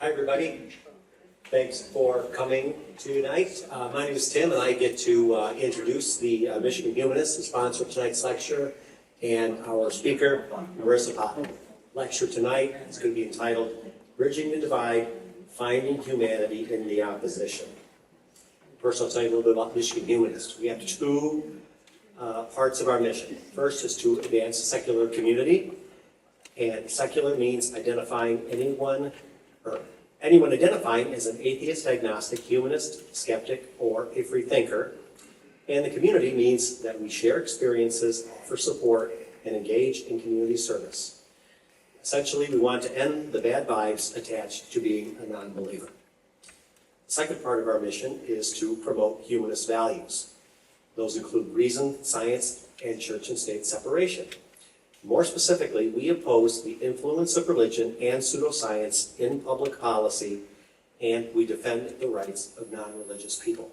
Hi, everybody. Thanks for coming tonight. My name is Tim, and I get to introduce the Michigan Humanists, the sponsor of tonight's lecture, and our speaker, Marissa Potter. Lecture tonight is going to be entitled, Bridging the Divide, Finding Humanity in the Opposition. First, I'll tell you a little bit about Michigan Humanists. We have two parts of our mission. First is to advance the secular community, and secular means identifying anyone identifying as an atheist, agnostic, humanist, skeptic, or a free thinker. And the community means that we share experiences, offer support, and engage in community service. Essentially, we want to end the bad vibes attached to being a non-believer. The second part of our mission is to promote humanist values. Those include reason, science, and church and state separation. More specifically, we oppose the influence of religion and pseudoscience in public policy, and we defend the rights of non-religious people.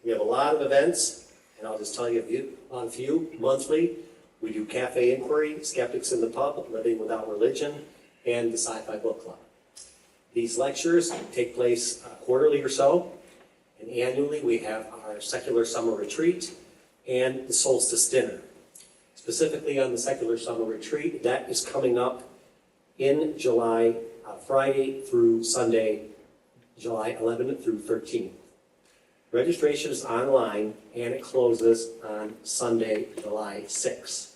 We have a lot of events, and I'll just tell you a few. Monthly, we do Cafe Inquiry, Skeptics in the Pub, Living Without Religion, and the Sci-Fi Book Club. These lectures take place quarterly or so, and annually we have our Secular Summer Retreat and the Solstice Dinner. Specifically on the Secular Summer Retreat, that is coming up in July, Friday through Sunday, July 11th through 13th. Registration is online and it closes on Sunday, July 6th.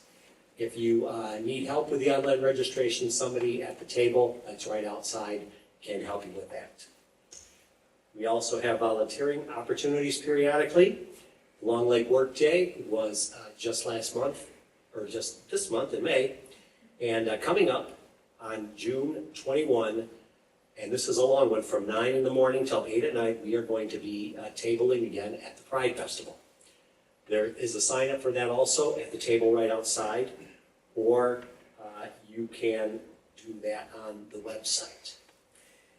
If you need help with the online registration, somebody at the table that's right outside can help you with that. We also have volunteering opportunities periodically. Long Lake Work Day was just last month, or just this month in May, and coming up on June 21, and this is a long one, from 9 in the morning till 8 at night, we are going to be tabling again at the Pride Festival. There is a sign up for that also at the table right outside, or you can do that on the website.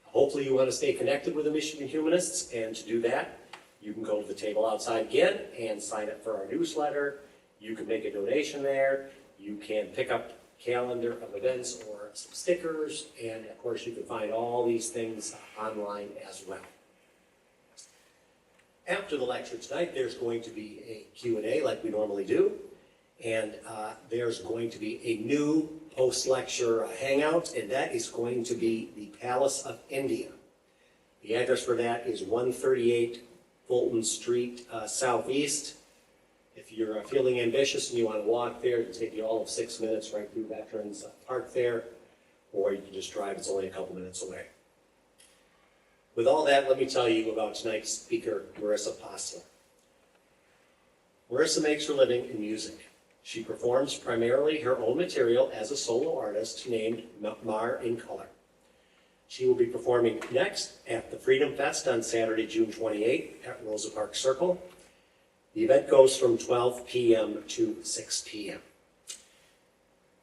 Hopefully you want to stay connected with the Michigan Humanists, and to do that, you can go to the table outside again and sign up for our newsletter. You can make a donation there. You can pick up a calendar of events or some stickers, and of course you can find all these things online as well. After the lecture tonight, there's going to be a Q&A like we normally do, and there's going to be a new post-lecture hangout, and that is going to be the Palace of India. The address for that is 138 Fulton Street Southeast. If you're feeling ambitious and you want to walk there, it'll take you all of 6 minutes right through Veterans Park there, or you can just drive, it's only a couple minutes away. With all that, let me tell you about tonight's speaker, Marissa Potter. Marissa makes her living in music. She performs primarily her own material as a solo artist named Mar in Color. She will be performing next at the Freedom Fest on Saturday, June 28th at Rosa Parks Circle. The event goes from 12 p.m. to 6 p.m.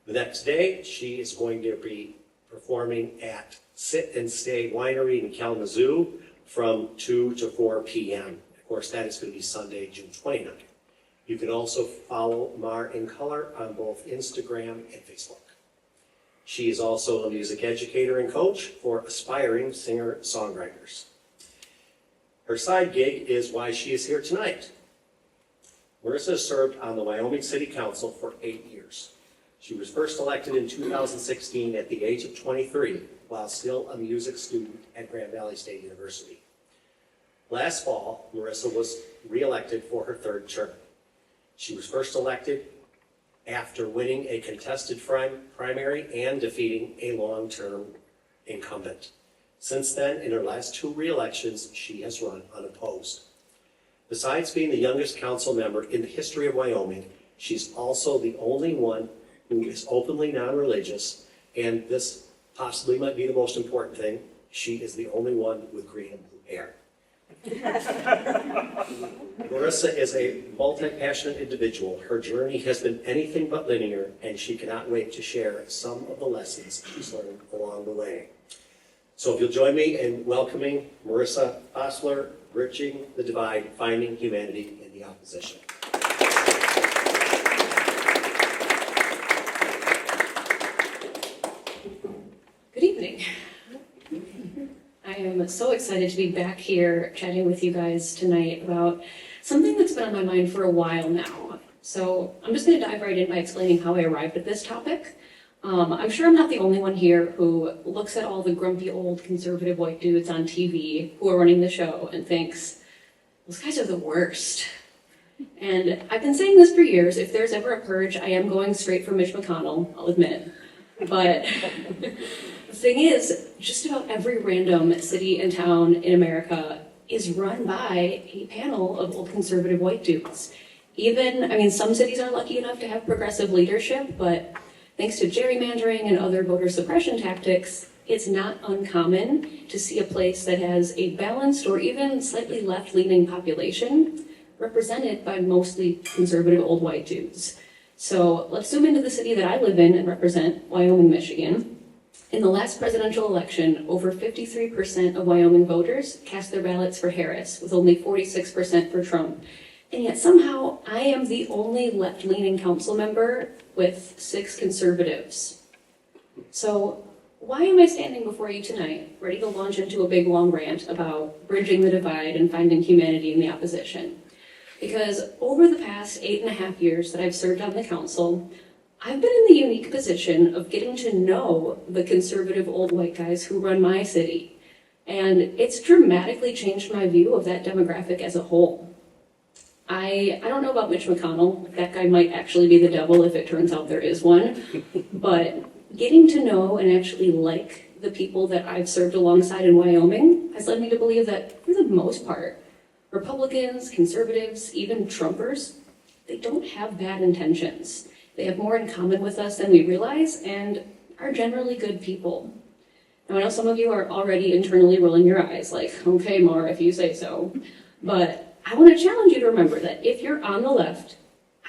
The next day, she is going to be performing at Sit and Stay Winery in Kalamazoo from 2 to 4 p.m. Of course, that is going to be Sunday, June 29th. You can also follow Mar in Color on both Instagram and Facebook. She is also a music educator and coach for aspiring singer-songwriters. Her side gig is why she is here tonight. Marissa served on the Wyoming City Council for 8 years. She was first elected in 2016 at the age of 23, while still a music student at Grand Valley State University. Last fall, Marissa was re-elected for her third term. She was first elected after winning a contested primary and defeating a long-term incumbent. Since then, in her last 2 re-elections, she has run unopposed. Besides being the youngest council member in the history of Wyoming, she's also the only one who is openly non-religious, and this possibly might be the most important thing, she is the only one with green and blue hair. Marissa is a multi-passionate individual. Her journey has been anything but linear, and she cannot wait to share some of the lessons she's learned along the way. So if you'll join me in welcoming Marissa Potter, Bridging the Divide, Finding Humanity in the Opposition. Good evening. am so excited to be back here chatting with you guys tonight about something that's been on my mind for a while now. So I'm just going to dive right in by explaining how I arrived at this topic. I'm sure I'm not the only one here who looks at all the grumpy old conservative white dudes on TV who are running the show and thinks, those guys are the worst. And I've been saying this for years. If there's ever a purge, I am going straight for Mitch McConnell, I'll admit. But the thing is, just about every random city and town in America is run by a panel of old conservative white dudes. Some cities are lucky enough to have progressive leadership, but thanks to gerrymandering and other voter suppression tactics, it's not uncommon to see a place that has a balanced or even slightly left-leaning population represented by mostly conservative old white dudes. So let's zoom into the city that I live in and represent, Wyoming, Michigan. In the last presidential election, over 53% of Wyoming voters cast their ballots for Harris, with only 46% for Trump. And yet somehow I am the only left-leaning council member with 6 conservatives. So why am I standing before you tonight, ready to launch into a big long rant about bridging the divide and finding humanity in the opposition? Because over the past 8.5 years that I've served on the council, I've been in the unique position of getting to know the conservative old white guys who run my city. And it's dramatically changed my view of that demographic as a whole. I don't know about Mitch McConnell. That guy might actually be the devil if it turns out there is one. But getting to know and actually like the people that I've served alongside in Wyoming has led me to believe that, for the most part, Republicans, conservatives, even Trumpers, they don't have bad intentions. They have more in common with us than we realize and are generally good people. Now, I know some of you are already internally rolling your eyes like, okay, Maura, if you say so. But I want to challenge you to remember that if you're on the left,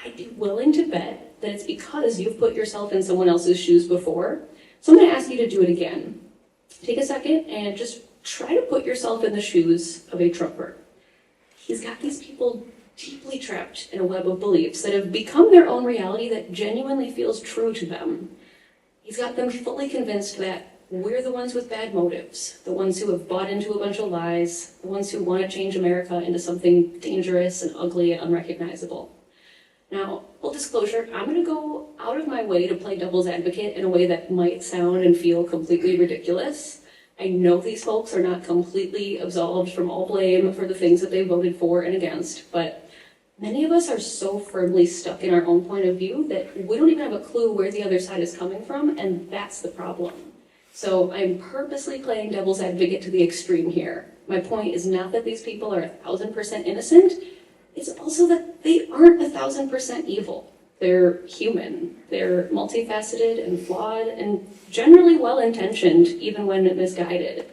I'd be willing to bet that it's because you've put yourself in someone else's shoes before. So I'm going to ask you to do it again. Take a second and just try to put yourself in the shoes of a Trumper. He's got these people deeply trapped in a web of beliefs that have become their own reality that genuinely feels true to them. He's got them fully convinced that we're the ones with bad motives, the ones who have bought into a bunch of lies, the ones who want to change America into something dangerous and ugly and unrecognizable. Now, full disclosure, I'm going to go out of my way to play devil's advocate in a way that might sound and feel completely ridiculous. I know these folks are not completely absolved from all blame for the things that they voted for and against, but many of us are so firmly stuck in our own point of view that we don't even have a clue where the other side is coming from, and that's the problem. So I'm purposely playing devil's advocate to the extreme here. My point is not that these people are 1,000% innocent. It's also that they aren't 1,000% evil. They're human. They're multifaceted and flawed and generally well-intentioned, even when misguided,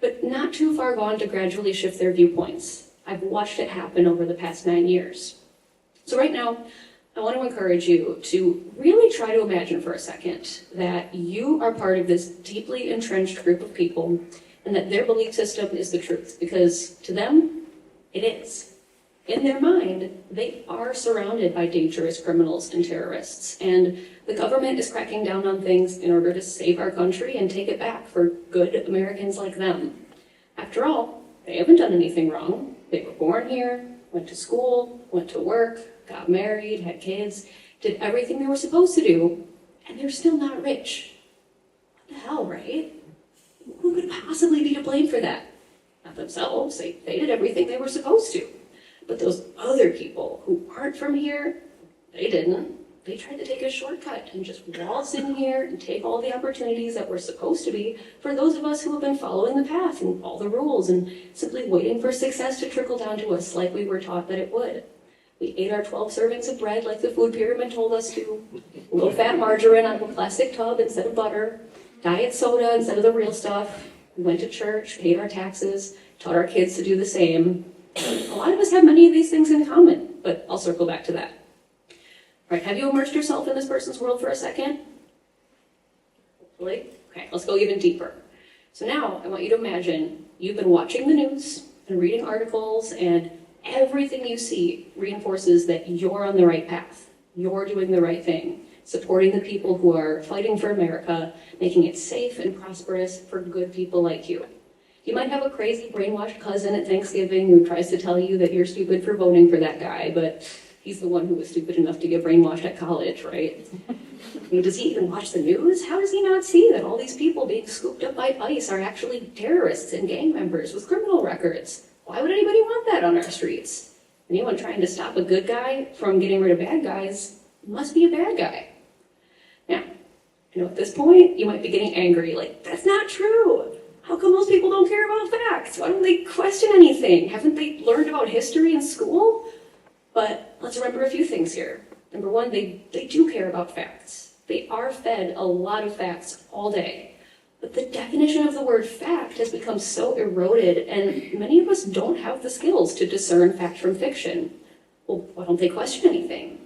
but not too far gone to gradually shift their viewpoints. I've watched it happen over the past 9 years. So right now, I want to encourage you to really try to imagine for a second that you are part of this deeply entrenched group of people and that their belief system is the truth, because to them, it is. In their mind, they are surrounded by dangerous criminals and terrorists, and the government is cracking down on things in order to save our country and take it back for good Americans like them. After all, they haven't done anything wrong. They were born here, went to school, went to work, got married, had kids, did everything they were supposed to do, and they're still not rich. What the hell, right? Who could possibly be to blame for that? Not themselves. They did everything they were supposed to. But those other people who aren't from here, they didn't. They tried to take a shortcut and just waltz in here and take all the opportunities that were supposed to be for those of us who have been following the path and all the rules and simply waiting for success to trickle down to us like we were taught that it would. We ate our 12 servings of bread like the food pyramid told us to, low-fat margarine out of a plastic tub instead of butter, diet soda instead of the real stuff. We went to church, paid our taxes, taught our kids to do the same. A lot of us have many of these things in common, but I'll circle back to that. All right, have you immersed yourself in this person's world for a second? Hopefully. Okay, let's go even deeper. So now I want you to imagine you've been watching the news and reading articles, and everything you see reinforces that you're on the right path. You're doing the right thing, supporting the people who are fighting for America, making it safe and prosperous for good people like you. You might have a crazy brainwashed cousin at Thanksgiving who tries to tell you that you're stupid for voting for that guy, but he's the one who was stupid enough to get brainwashed at college, right? I mean, does he even watch the news? How does he not see that all these people being scooped up by ICE are actually terrorists and gang members with criminal records? Why would anybody want that on our streets? Anyone trying to stop a good guy from getting rid of bad guys must be a bad guy. Now, at this point, you might be getting angry, like, that's not true. How come most people don't care about facts? Why don't they question anything? Haven't they learned about history in school? But let's remember a few things here. Number one, they do care about facts. They are fed a lot of facts all day. But the definition of the word fact has become so eroded, and many of us don't have the skills to discern fact from fiction. Well, why don't they question anything?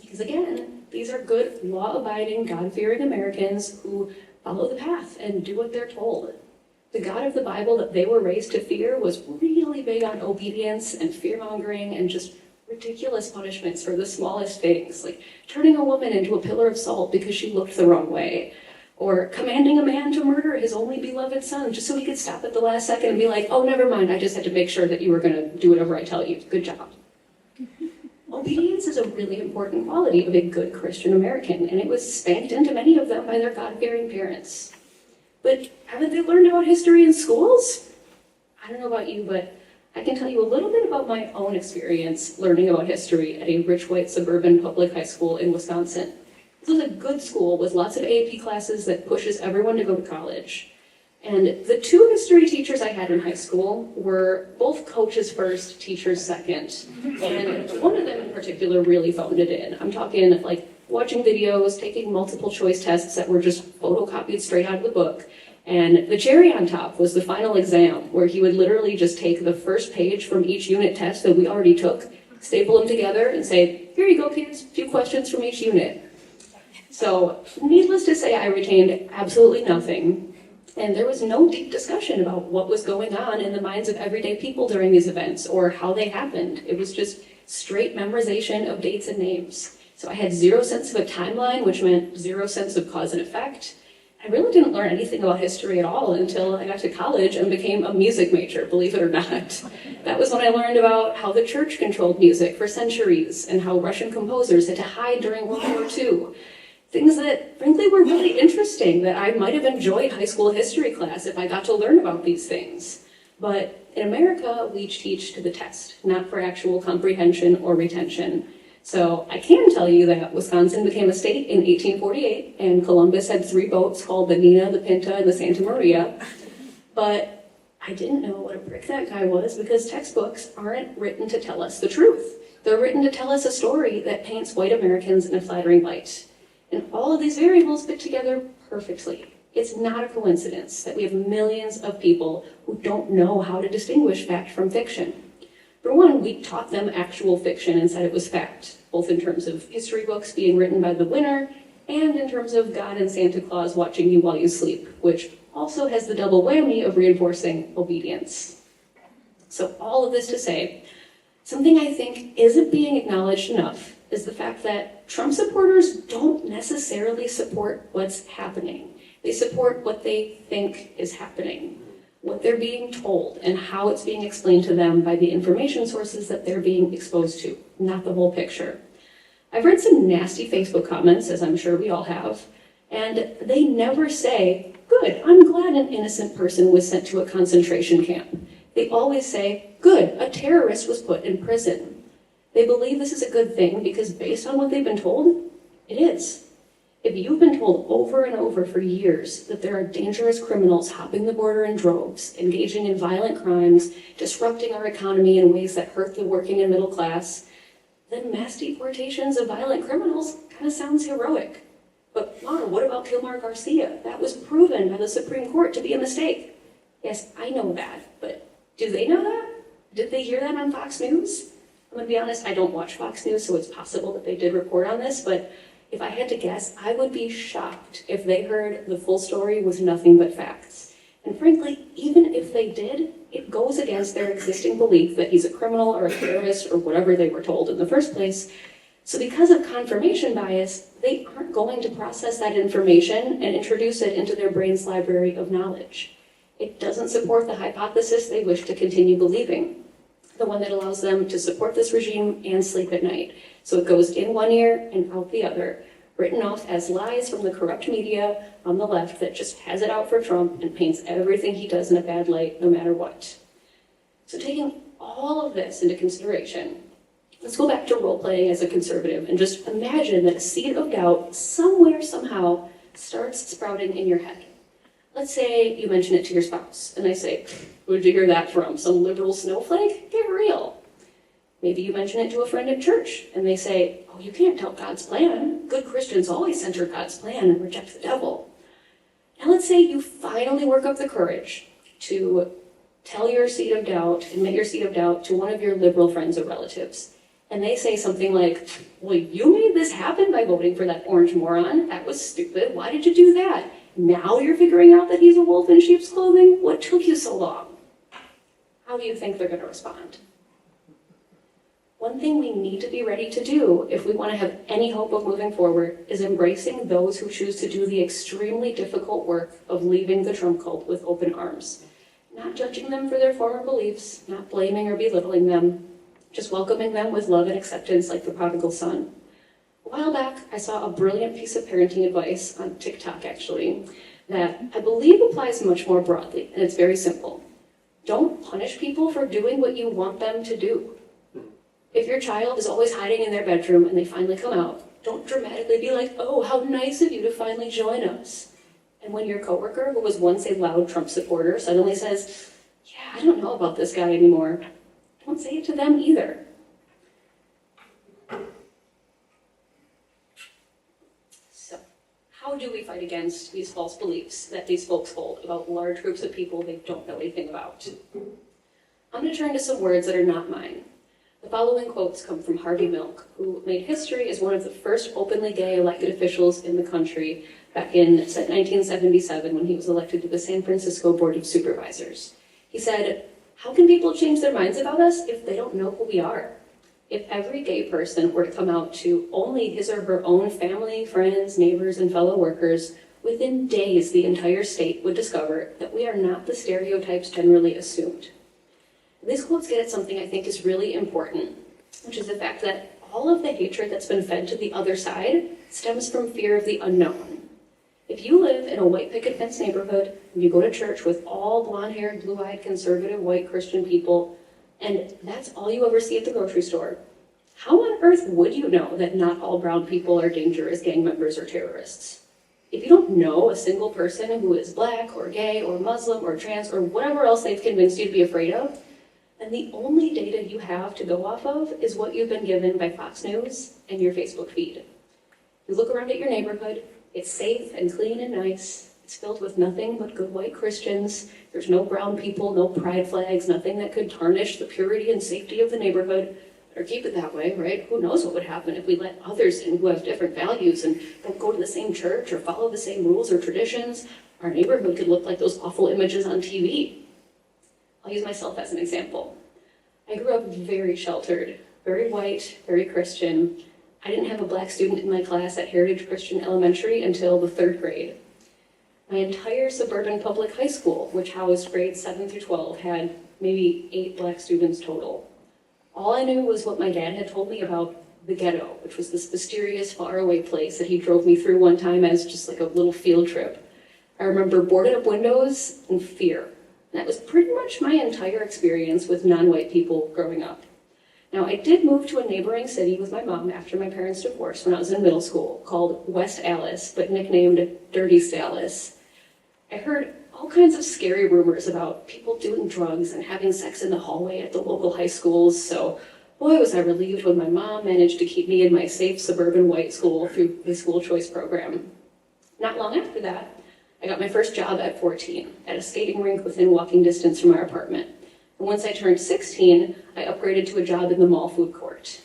Because again, these are good, law-abiding, God-fearing Americans who follow the path and do what they're told. The God of the Bible that they were raised to fear was really big on obedience and fear-mongering and just ridiculous punishments for the smallest things, like turning a woman into a pillar of salt because she looked the wrong way, or commanding a man to murder his only beloved son just so he could stop at the last second and be like, oh, never mind, I just had to make sure that you were going to do whatever I tell you. Good job. Obedience is a really important quality of a good Christian American, and it was spanked into many of them by their God-fearing parents. But haven't they learned about history in schools? I don't know about you, but I can tell you a little bit about my own experience learning about history at a rich white suburban public high school in Wisconsin. This was a good school with lots of AP classes that pushes everyone to go to college. And the two history teachers I had in high school were both coaches first, teachers second. And one of them in particular really phoned it in. I'm talking like watching videos, taking multiple choice tests that were just photocopied straight out of the book. And the cherry on top was the final exam, where he would literally just take the first page from each unit test that we already took, staple them together, and say, here you go, kids, a few questions from each unit. So, needless to say, I retained absolutely nothing. And there was no deep discussion about what was going on in the minds of everyday people during these events or how they happened. It was just straight memorization of dates and names. So I had zero sense of a timeline, which meant zero sense of cause and effect. I really didn't learn anything about history at all until I got to college and became a music major, believe it or not. That was when I learned about how the church controlled music for centuries and how Russian composers had to hide during World War II. Things that, frankly, were really interesting, that I might have enjoyed high school history class if I got to learn about these things. But in America, we teach to the test, not for actual comprehension or retention. So I can tell you that Wisconsin became a state in 1848, and Columbus had 3 boats called the Nina, the Pinta, and the Santa Maria. But I didn't know what a prick that guy was because textbooks aren't written to tell us the truth. They're written to tell us a story that paints white Americans in a flattering light. And all of these variables fit together perfectly. It's not a coincidence that we have millions of people who don't know how to distinguish fact from fiction. For one, we taught them actual fiction and said it was fact, both in terms of history books being written by the winner and in terms of God and Santa Claus watching you while you sleep, which also has the double whammy of reinforcing obedience. So all of this to say, something I think isn't being acknowledged enough is the fact that Trump supporters don't necessarily support what's happening. They support what they think is happening, what they're being told, and how it's being explained to them by the information sources that they're being exposed to, not the whole picture. I've read some nasty Facebook comments, as I'm sure we all have, and they never say, good, I'm glad an innocent person was sent to a concentration camp. They always say, good, a terrorist was put in prison. They believe this is a good thing because based on what they've been told, it is. If you've been told over and over for years that there are dangerous criminals hopping the border in droves, engaging in violent crimes, disrupting our economy in ways that hurt the working and middle class, then mass deportations of violent criminals kind of sounds heroic. But Laura, what about Kilmar Garcia? That was proven by the Supreme Court to be a mistake. Yes, I know that, but do they know that? Did they hear that on Fox News? I'm gonna be honest, I don't watch Fox News, so it's possible that they did report on this, but if I had to guess, I would be shocked if they heard the full story with nothing but facts. And frankly, even if they did, it goes against their existing belief that he's a criminal or a terrorist or whatever they were told in the first place. So because of confirmation bias, they aren't going to process that information and introduce it into their brain's library of knowledge. It doesn't support the hypothesis they wish to continue believing, the one that allows them to support this regime and sleep at night. So it goes in one ear and out the other, written off as lies from the corrupt media on the left that just has it out for Trump and paints everything he does in a bad light, no matter what. So taking all of this into consideration, let's go back to role-playing as a conservative and just imagine that a seed of doubt somewhere, somehow, starts sprouting in your head. Let's say you mention it to your spouse, and they say, "Where'd you hear that from? Some liberal snowflake? Get real." Maybe you mention it to a friend in church, and they say, "Oh, you can't doubt God's plan. Good Christians always center God's plan and reject the devil." Now let's say you finally work up the courage to tell your seed of doubt, admit your seed of doubt to one of your liberal friends or relatives. And they say something like, "Well, you made this happen by voting for that orange moron. That was stupid. Why did you do that? Now you're figuring out that he's a wolf in sheep's clothing? What took you so long?" How do you think they're going to respond? One thing we need to be ready to do if we want to have any hope of moving forward is embracing those who choose to do the extremely difficult work of leaving the Trump cult with open arms. Not judging them for their former beliefs, not blaming or belittling them, just welcoming them with love and acceptance like the prodigal son. A while back, I saw a brilliant piece of parenting advice on TikTok, actually, that I believe applies much more broadly, and it's very simple. Don't punish people for doing what you want them to do. If your child is always hiding in their bedroom and they finally come out, don't dramatically be like, "Oh, how nice of you to finally join us." And when your coworker, who was once a loud Trump supporter, suddenly says, "Yeah, I don't know about this guy anymore," don't say it to them either. So, how do we fight against these false beliefs that these folks hold about large groups of people they don't know anything about? I'm going to turn to some words that are not mine. The following quotes come from Harvey Milk, who made history as one of the first openly gay elected officials in the country back in 1977 when he was elected to the San Francisco Board of Supervisors. He said, "How can people change their minds about us if they don't know who we are? If every gay person were to come out to only his or her own family, friends, neighbors, and fellow workers, within days the entire state would discover that we are not the stereotypes generally assumed." These quotes get at something I think is really important, which is the fact that all of the hatred that's been fed to the other side stems from fear of the unknown. If you live in a white picket fence neighborhood, and you go to church with all blonde-haired, blue-eyed, conservative, white Christian people, and that's all you ever see at the grocery store, how on earth would you know that not all brown people are dangerous gang members or terrorists? If you don't know a single person who is black or gay or Muslim or trans or whatever else they've convinced you to be afraid of, and the only data you have to go off of is what you've been given by Fox News and your Facebook feed. You look around at your neighborhood, it's safe and clean and nice. It's filled with nothing but good white Christians. There's no brown people, no pride flags, nothing that could tarnish the purity and safety of the neighborhood, or keep it that way, right? Who knows what would happen if we let others in who have different values and don't go to the same church or follow the same rules or traditions. Our neighborhood could look like those awful images on TV. I'll use myself as an example. I grew up very sheltered, very white, very Christian. I didn't have a black student in my class at Heritage Christian Elementary until the 3rd grade. My entire suburban public high school, which housed grades 7 through 12, had maybe 8 black students total. All I knew was what my dad had told me about the ghetto, which was this mysterious, faraway place that he drove me through one time as just like a little field trip. I remember boarded up windows and fear. And that was pretty much my entire experience with non-white people growing up. Now, I did move to a neighboring city with my mom after my parents' divorce when I was in middle school, called West Allis, but nicknamed Dirty Sallis. I heard all kinds of scary rumors about people doing drugs and having sex in the hallway at the local high schools, so boy was I relieved when my mom managed to keep me in my safe suburban white school through the school choice program. Not long after that, I got my first job at 14 at a skating rink within walking distance from our apartment. And once I turned 16, I upgraded to a job in the mall food court.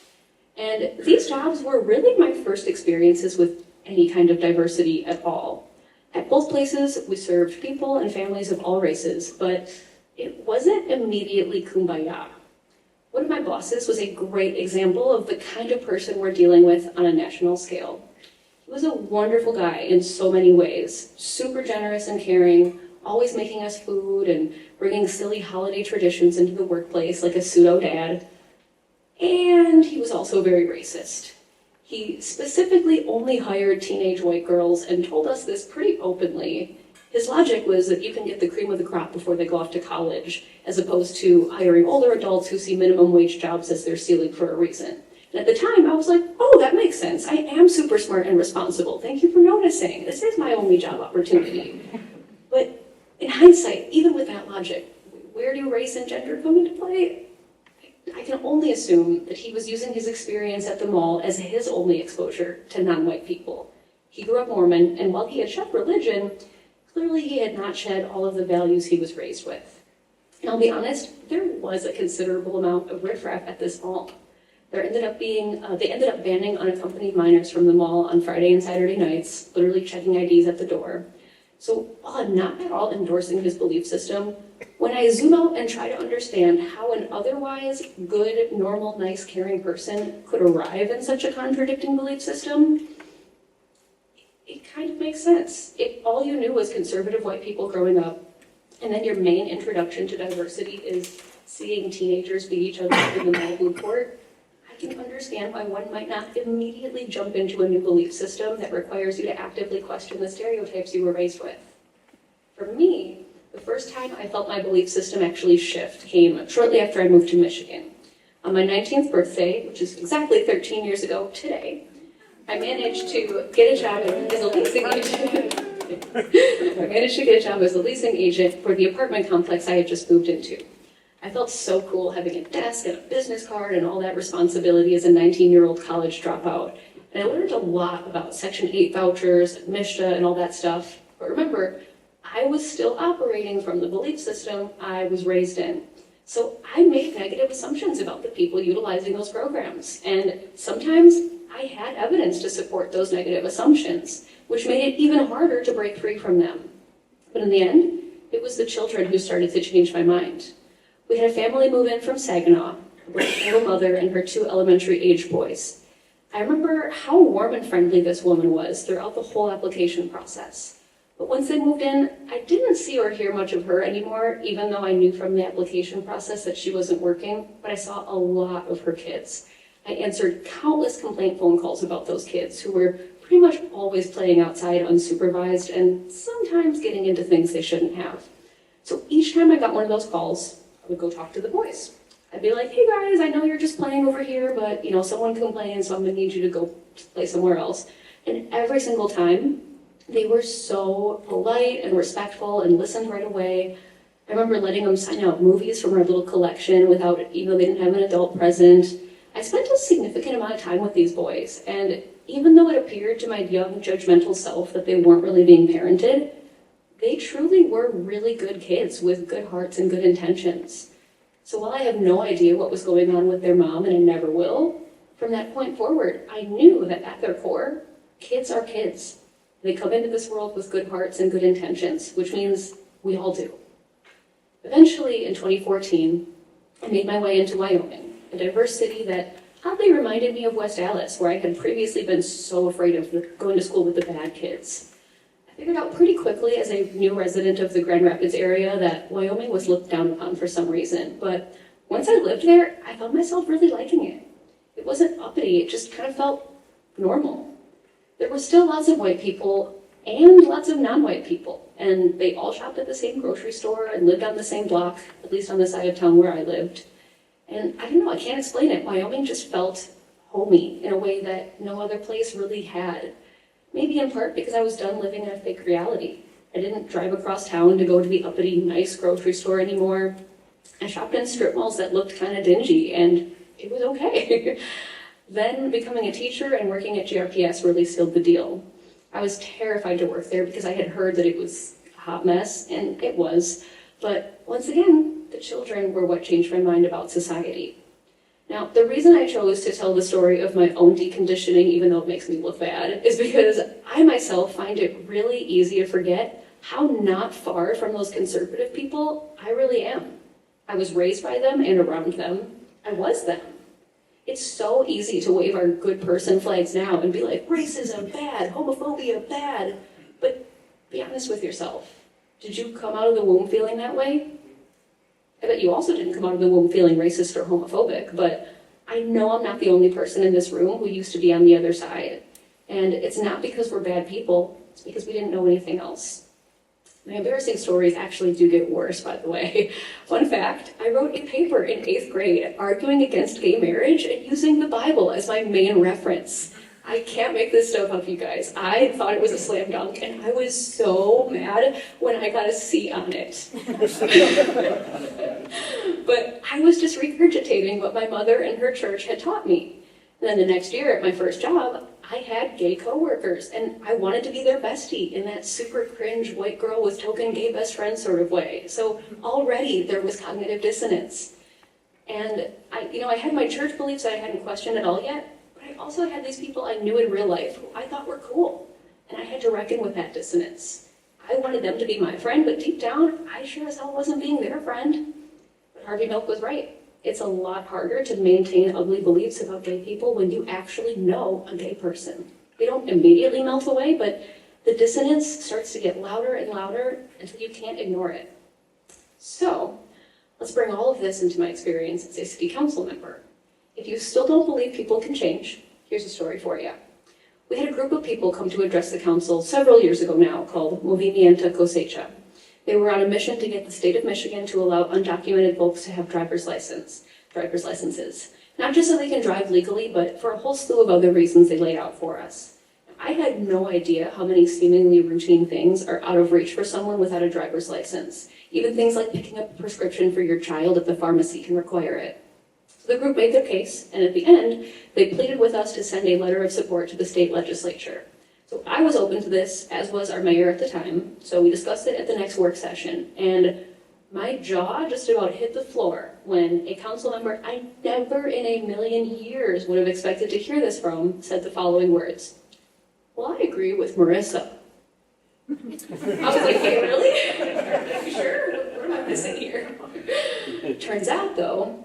And these jobs were really my first experiences with any kind of diversity at all. At both places, we served people and families of all races, but it wasn't immediately kumbaya. One of my bosses was a great example of the kind of person we're dealing with on a national scale. He was a wonderful guy in so many ways, super generous and caring, always making us food and bringing silly holiday traditions into the workplace like a pseudo-dad. And he was also very racist. He specifically only hired teenage white girls and told us this pretty openly. His logic was that you can get the cream of the crop before they go off to college, as opposed to hiring older adults who see minimum wage jobs as their ceiling for a reason. And at the time, I was like, oh, that makes sense. I am super smart and responsible. Thank you for noticing. This is my only job opportunity. But in hindsight, even with that logic, where do race and gender come into play? I can only assume that he was using his experience at the mall as his only exposure to non-white people. He grew up Mormon, and while he had shed religion, clearly he had not shed all of the values he was raised with. And I'll be honest, there was a considerable amount of riffraff at this mall. They ended up banning unaccompanied minors from the mall on Friday and Saturday nights, literally checking IDs at the door. So while I'm not at all endorsing his belief system, when I zoom out and try to understand how an otherwise good, normal, nice, caring person could arrive in such a contradicting belief system, it kind of makes sense. If all you knew was conservative white people growing up, and then your main introduction to diversity is seeing teenagers beat each other up in the mall food court, I can understand why one might not immediately jump into a new belief system that requires you to actively question the stereotypes you were raised with. For me, the first time I felt my belief system actually shift came shortly after I moved to Michigan. On my 19th birthday, which is exactly 13 years ago today, I managed to get a job as a leasing agent. I managed to get a job as a leasing agent for the apartment complex I had just moved into. I felt so cool having a desk and a business card and all that responsibility as a 19-year-old college dropout. And I learned a lot about Section 8 vouchers and MISHDA and all that stuff. But remember, I was still operating from the belief system I was raised in. So I made negative assumptions about the people utilizing those programs. And sometimes I had evidence to support those negative assumptions, which made it even harder to break free from them. But in the end, it was the children who started to change my mind. We had a family move in from Saginaw, a single mother and her 2 elementary-age boys. I remember how warm and friendly this woman was throughout the whole application process. But once they moved in, I didn't see or hear much of her anymore, even though I knew from the application process that she wasn't working, but I saw a lot of her kids. I answered countless complaint phone calls about those kids who were pretty much always playing outside unsupervised and sometimes getting into things they shouldn't have. So each time I got one of those calls, I would go talk to the boys. I'd be like, hey guys, I know you're just playing over here, but someone complained, so I'm gonna need you to go play somewhere else. And every single time, they were so polite and respectful and listened right away. I remember letting them sign out movies from our little collection without, even though they didn't have an adult present. I spent a significant amount of time with these boys, and even though it appeared to my young, judgmental self that they weren't really being parented, they truly were really good kids with good hearts and good intentions. So while I have no idea what was going on with their mom, and I never will, from that point forward, I knew that at their core, kids are kids. They come into this world with good hearts and good intentions, which means we all do. Eventually, in 2014, I made my way into Wyoming, a diverse city that oddly reminded me of West Allis, where I had previously been so afraid of going to school with the bad kids. I figured out pretty quickly as a new resident of the Grand Rapids area that Wyoming was looked down upon for some reason, but once I lived there, I found myself really liking it. It wasn't uppity, it just kind of felt normal. There were still lots of white people and lots of non-white people, and they all shopped at the same grocery store and lived on the same block, at least on the side of town where I lived. And I don't know, I can't explain it. Wyoming just felt homey in a way that no other place really had. Maybe in part because I was done living in a fake reality. I didn't drive across town to go to the uppity, nice grocery store anymore. I shopped in strip malls that looked kind of dingy, and it was okay. Then becoming a teacher and working at GRPS really sealed the deal. I was terrified to work there because I had heard that it was a hot mess, and it was. But once again, the children were what changed my mind about society. Now, the reason I chose to tell the story of my own deconditioning, even though it makes me look bad, is because I myself find it really easy to forget how not far from those conservative people I really am. I was raised by them and around them. I was them. It's so easy to wave our good person flags now and be like, racism, bad, homophobia, bad. But be honest with yourself. Did you come out of the womb feeling that way? I bet you also didn't come out of the womb feeling racist or homophobic, but I know I'm not the only person in this room who used to be on the other side. And it's not because we're bad people, it's because we didn't know anything else. My embarrassing stories actually do get worse, by the way. Fun fact, I wrote a paper in 8th grade arguing against gay marriage and using the Bible as my main reference. I can't make this stuff up, you guys. I thought it was a slam dunk, and I was so mad when I got a C on it. But I was just regurgitating what my mother and her church had taught me. And then the next year at my first job, I had gay coworkers, and I wanted to be their bestie in that super cringe white girl with token gay best friend sort of way. So already there was cognitive dissonance. And I had my church beliefs that I hadn't questioned at all yet, but I also had these people I knew in real life who I thought were cool, and I had to reckon with that dissonance. I wanted them to be my friend, but deep down, I sure as hell wasn't being their friend. But Harvey Milk was right. It's a lot harder to maintain ugly beliefs about gay people when you actually know a gay person. They don't immediately melt away, but the dissonance starts to get louder and louder until you can't ignore it. So, let's bring all of this into my experience as a city council member. If you still don't believe people can change, here's a story for you. We had a group of people come to address the council several years ago now called Movimiento Cosecha. They were on a mission to get the state of Michigan to allow undocumented folks to have driver's licenses. Not just so they can drive legally, but for a whole slew of other reasons they laid out for us. I had no idea how many seemingly routine things are out of reach for someone without a driver's license. Even things like picking up a prescription for your child at the pharmacy can require it. So the group made their case, and at the end, they pleaded with us to send a letter of support to the state legislature. So I was open to this, as was our mayor at the time, so we discussed it at the next work session, and my jaw just about hit the floor when a council member I never in a million years would have expected to hear this from said the following words. Well, I agree with Marissa. I was like, hey, really? Are you sure? What am I missing here? Turns out, though,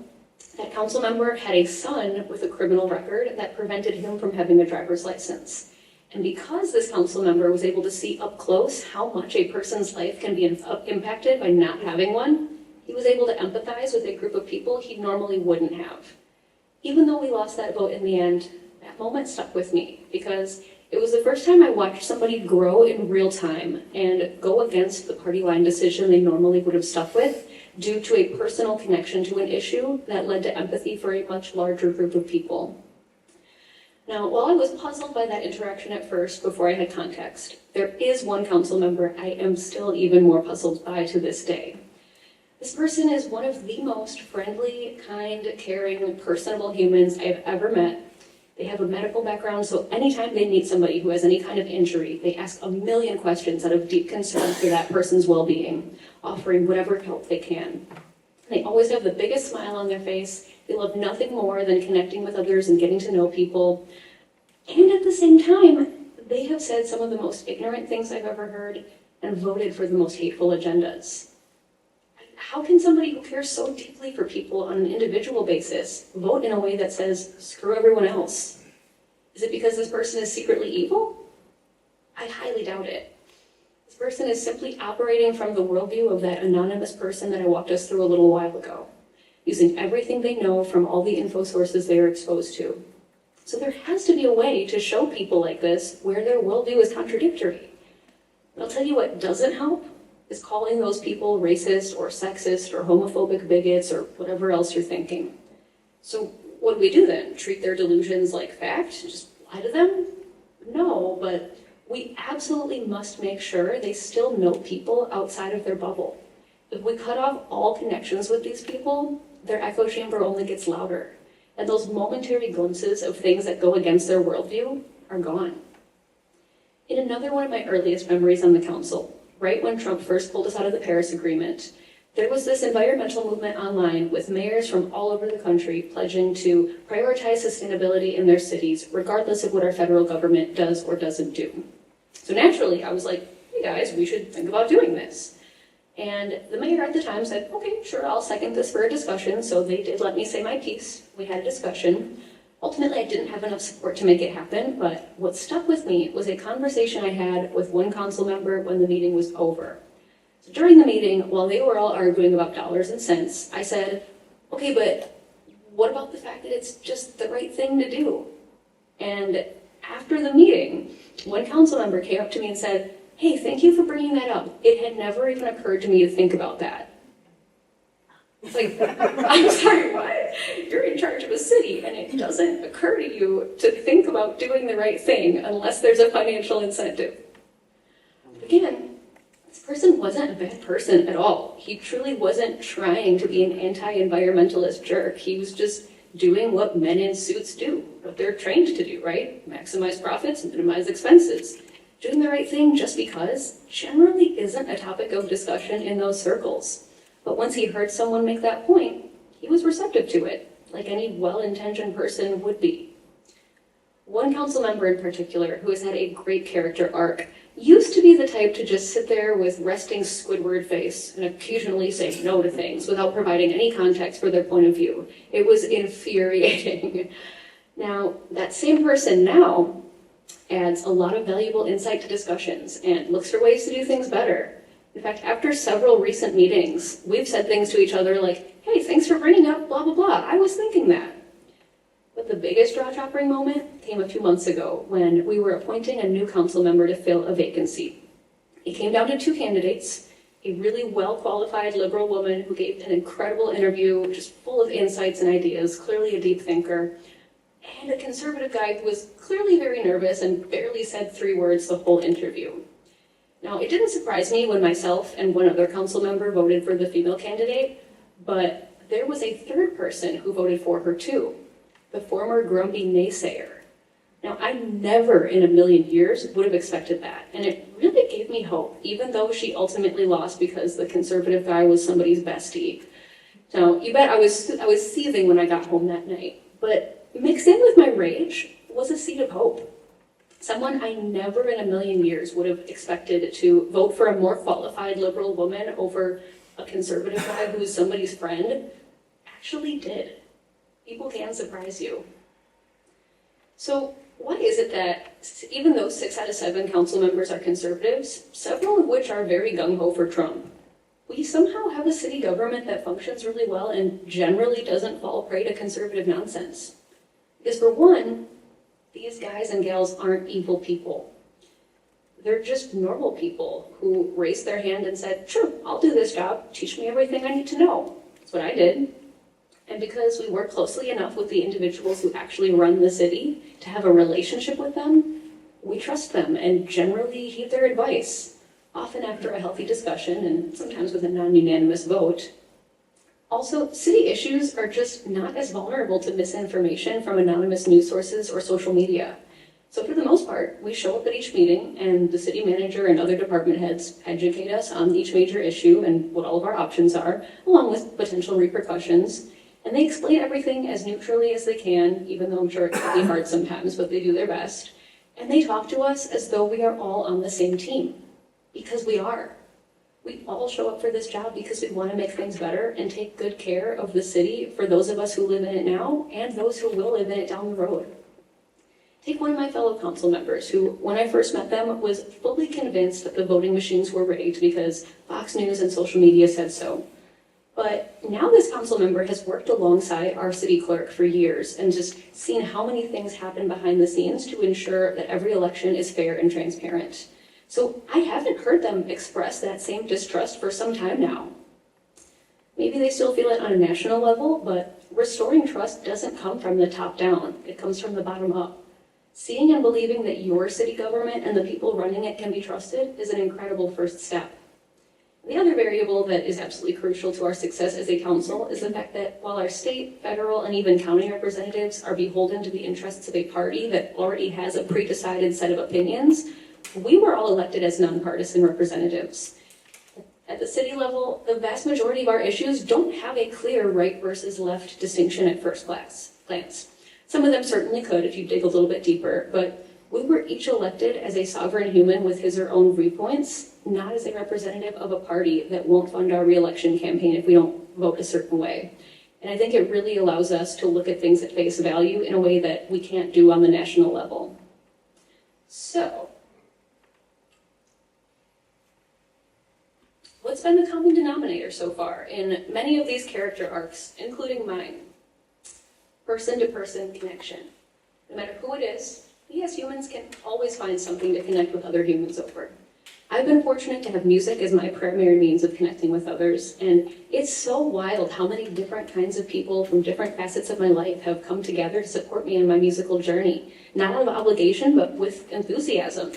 that council member had a son with a criminal record that prevented him from having a driver's license. And because this council member was able to see up close how much a person's life can be impacted by not having one, he was able to empathize with a group of people he normally wouldn't have. Even though we lost that vote in the end, that moment stuck with me because it was the first time I watched somebody grow in real time and go against the party line decision they normally would have stuck with due to a personal connection to an issue that led to empathy for a much larger group of people. Now, while I was puzzled by that interaction at first before I had context, there is one council member I am still even more puzzled by to this day. This person is one of the most friendly, kind, caring, personable humans I have ever met. They have a medical background, so anytime they meet somebody who has any kind of injury, they ask a million questions out of deep concern for that person's well-being, offering whatever help they can. They always have the biggest smile on their face. They love nothing more than connecting with others and getting to know people. And at the same time, they have said some of the most ignorant things I've ever heard and voted for the most hateful agendas. How can somebody who cares so deeply for people on an individual basis vote in a way that says, screw everyone else? Is it because this person is secretly evil? I highly doubt it. This person is simply operating from the worldview of that anonymous person that I walked us through a little while ago, using everything they know from all the info sources they are exposed to. So there has to be a way to show people like this where their worldview is contradictory. But I'll tell you what doesn't help is calling those people racist or sexist or homophobic bigots or whatever else you're thinking. So what do we do then? Treat their delusions like fact? Just lie to them? No, but we absolutely must make sure they still know people outside of their bubble. If we cut off all connections with these people, their echo chamber only gets louder, and those momentary glimpses of things that go against their worldview are gone. In another one of my earliest memories on the council, right when Trump first pulled us out of the Paris Agreement, there was this environmental movement online with mayors from all over the country pledging to prioritize sustainability in their cities, regardless of what our federal government does or doesn't do. So naturally, I was like, hey guys, we should think about doing this. And the mayor at the time said, okay, sure, I'll second this for a discussion. So they did let me say my piece. We had a discussion. Ultimately, I didn't have enough support to make it happen, but what stuck with me was a conversation I had with one council member when the meeting was over. So during the meeting, while they were all arguing about dollars and cents, I said, okay, but what about the fact that it's just the right thing to do? And after the meeting, one council member came up to me and said, hey, thank you for bringing that up. It had never even occurred to me to think about that. It's like, I'm sorry, what? You're in charge of a city, and it doesn't occur to you to think about doing the right thing unless there's a financial incentive. Again, this person wasn't a bad person at all. He truly wasn't trying to be an anti-environmentalist jerk. He was just doing what men in suits do, what they're trained to do, right? Maximize profits, minimize expenses. Doing the right thing just because generally isn't a topic of discussion in those circles. But once he heard someone make that point, he was receptive to it, like any well-intentioned person would be. One council member in particular, who has had a great character arc, used to be the type to just sit there with resting Squidward face and occasionally say no to things without providing any context for their point of view. It was infuriating. Now, that same person now adds a lot of valuable insight to discussions and looks for ways to do things better. In fact, after several recent meetings, we've said things to each other like, hey, thanks for bringing up blah, blah, blah. I was thinking that. But the biggest jaw-dropping moment came a few months ago when we were appointing a new council member to fill a vacancy. It came down to two candidates, a really well-qualified liberal woman who gave an incredible interview, just full of insights and ideas, clearly a deep thinker, and a conservative guy who was clearly very nervous and barely said 3 words the whole interview. Now, it didn't surprise me when myself and one other council member voted for the female candidate, but there was a third person who voted for her too, the former grumpy naysayer. Now, I never in a million years would have expected that, and it really gave me hope, even though she ultimately lost because the conservative guy was somebody's bestie. Now, you bet I was seething when I got home that night, but mixed in with my rage was a seed of hope. Someone I never in a million years would have expected to vote for a more qualified liberal woman over a conservative guy who's somebody's friend actually did. People can surprise you. So why is it that even though 6 out of 7 council members are conservatives, several of which are very gung-ho for Trump, we somehow have a city government that functions really well and generally doesn't fall prey to conservative nonsense? Because for one, these guys and gals aren't evil people. They're just normal people who raised their hand and said, sure, I'll do this job. Teach me everything I need to know. That's what I did. And because we work closely enough with the individuals who actually run the city to have a relationship with them, we trust them and generally heed their advice, often after a healthy discussion and sometimes with a non-unanimous vote. Also, city issues are just not as vulnerable to misinformation from anonymous news sources or social media. So for the most part, we show up at each meeting and the city manager and other department heads educate us on each major issue and what all of our options are, along with potential repercussions. And they explain everything as neutrally as they can, even though I'm sure it can be hard sometimes, but they do their best. And they talk to us as though we are all on the same team, because we are. We all show up for this job because we want to make things better and take good care of the city for those of us who live in it now and those who will live in it down the road. Take one of my fellow council members who, when I first met them, was fully convinced that the voting machines were rigged because Fox News and social media said so. But now this council member has worked alongside our city clerk for years and just seen how many things happen behind the scenes to ensure that every election is fair and transparent. So I haven't heard them express that same distrust for some time now. Maybe they still feel it on a national level, but restoring trust doesn't come from the top down. It comes from the bottom up. Seeing and believing that your city government and the people running it can be trusted is an incredible first step. The other variable that is absolutely crucial to our success as a council is the fact that while our state, federal, and even county representatives are beholden to the interests of a party that already has a pre-decided set of opinions, we were all elected as nonpartisan representatives. At the city level, the vast majority of our issues don't have a clear right versus left distinction at first glance. Some of them certainly could if you dig a little bit deeper, but we were each elected as a sovereign human with his or her own viewpoints, not as a representative of a party that won't fund our re-election campaign if we don't vote a certain way. And I think it really allows us to look at things at face value in a way that we can't do on the national level. So, what's been the common denominator so far in many of these character arcs, including mine? Person-to-person connection. No matter who it is, we as humans can always find something to connect with other humans over. I've been fortunate to have music as my primary means of connecting with others, and it's so wild how many different kinds of people from different facets of my life have come together to support me in my musical journey, not out of obligation, but with enthusiasm.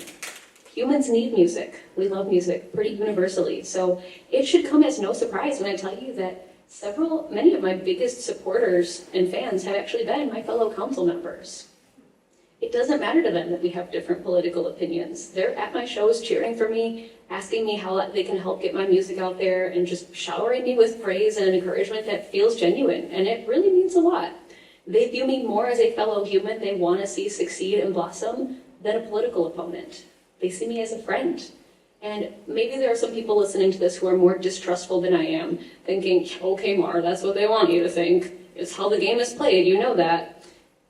Humans need music. We love music pretty universally, so it should come as no surprise when I tell you that many of my biggest supporters and fans have actually been my fellow council members. It doesn't matter to them that we have different political opinions. They're at my shows cheering for me, asking me how they can help get my music out there, and just showering me with praise and encouragement that feels genuine, and it really means a lot. They view me more as a fellow human they want to see succeed and blossom than a political opponent. They see me as a friend. And maybe there are some people listening to this who are more distrustful than I am, thinking, okay, Mar, that's what they want you to think. It's how the game is played, you know that.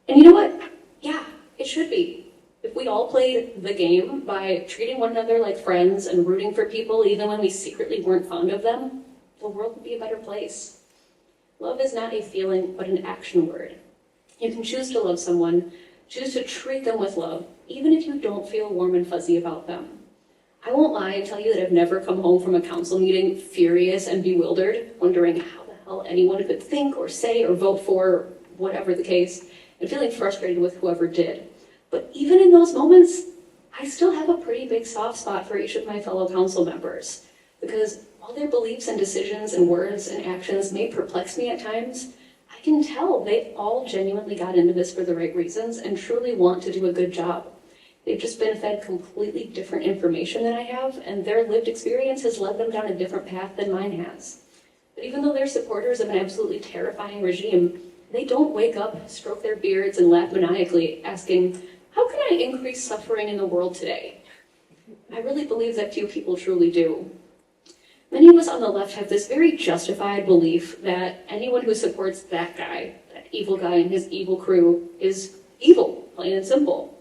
And you know what? Yeah, it should be. If we all played the game by treating one another like friends and rooting for people even when we secretly weren't fond of them, the world would be a better place. Love is not a feeling, but an action word. You can choose to love someone, choose to treat them with love, even if you don't feel warm and fuzzy about them. I won't lie and tell you that I've never come home from a council meeting furious and bewildered, wondering how the hell anyone could think or say or vote for whatever the case, and feeling frustrated with whoever did. But even in those moments, I still have a pretty big soft spot for each of my fellow council members, because while their beliefs and decisions and words and actions may perplex me at times, I can tell they all genuinely got into this for the right reasons and truly want to do a good job. They've just been fed completely different information than I have, and their lived experience has led them down a different path than mine has. But even though they're supporters of an absolutely terrifying regime, they don't wake up, stroke their beards, and laugh maniacally, asking, how can I increase suffering in the world today? I really believe that few people truly do. Many of us on the left have this very justified belief that anyone who supports that evil guy and his evil crew, is evil, plain and simple.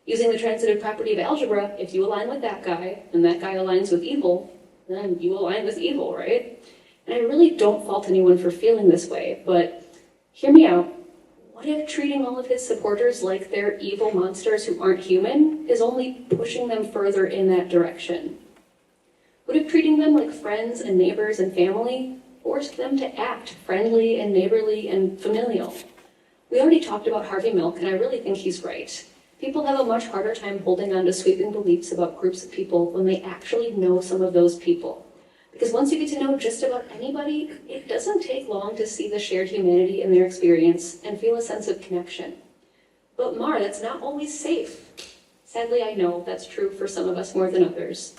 Using the transitive property of algebra, if you align with that guy, and that guy aligns with evil, then you align with evil, right? And I really don't fault anyone for feeling this way, but hear me out. What if treating all of his supporters like they're evil monsters who aren't human is only pushing them further in that direction? What if treating them like friends and neighbors and family forced them to act friendly and neighborly and familial? We already talked about Harvey Milk, and I really think he's right. People have a much harder time holding on to sweeping beliefs about groups of people when they actually know some of those people. Because once you get to know just about anybody, it doesn't take long to see the shared humanity in their experience and feel a sense of connection. But Mar, that's not always safe. Sadly, I know that's true for some of us more than others.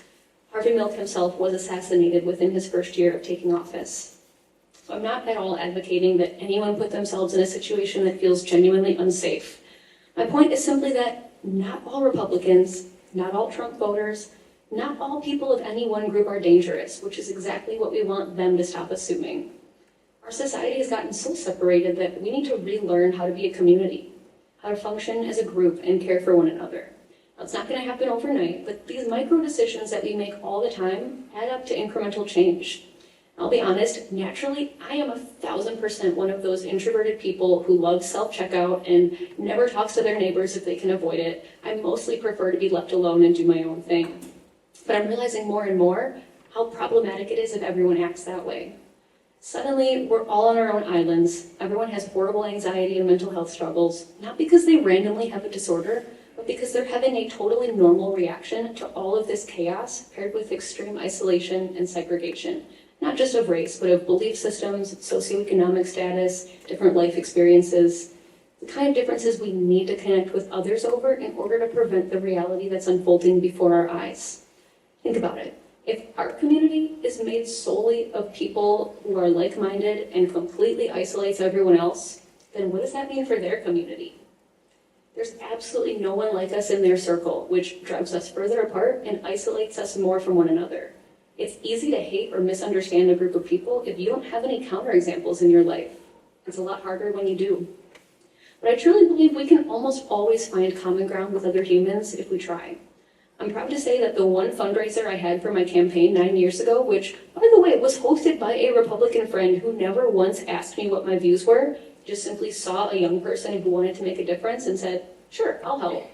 Harvey Milk himself was assassinated within his first year of taking office. So I'm not at all advocating that anyone put themselves in a situation that feels genuinely unsafe. My point is simply that not all Republicans, not all Trump voters, not all people of any one group are dangerous, which is exactly what we want them to stop assuming. Our society has gotten so separated that we need to relearn how to be a community, how to function as a group and care for one another. Now, it's not going to happen overnight, but these micro decisions that we make all the time add up to incremental change. I'll be honest, naturally, I am 1,000% one of those introverted people who love self-checkout and never talks to their neighbors if they can avoid it. I mostly prefer to be left alone and do my own thing. But I'm realizing more and more how problematic it is if everyone acts that way. Suddenly, we're all on our own islands. Everyone has horrible anxiety and mental health struggles, not because they randomly have a disorder, but because they're having a totally normal reaction to all of this chaos paired with extreme isolation and segregation. Not just of race, but of belief systems, socioeconomic status, different life experiences, the kind of differences we need to connect with others over in order to prevent the reality that's unfolding before our eyes. Think about it. If our community is made solely of people who are like-minded and completely isolates everyone else, then what does that mean for their community? There's absolutely no one like us in their circle, which drives us further apart and isolates us more from one another. It's easy to hate or misunderstand a group of people if you don't have any counterexamples in your life. It's a lot harder when you do. But I truly believe we can almost always find common ground with other humans if we try. I'm proud to say that the one fundraiser I had for my campaign 9 years ago, which, by the way, was hosted by a Republican friend who never once asked me what my views were, just simply saw a young person who wanted to make a difference and said, sure, I'll help.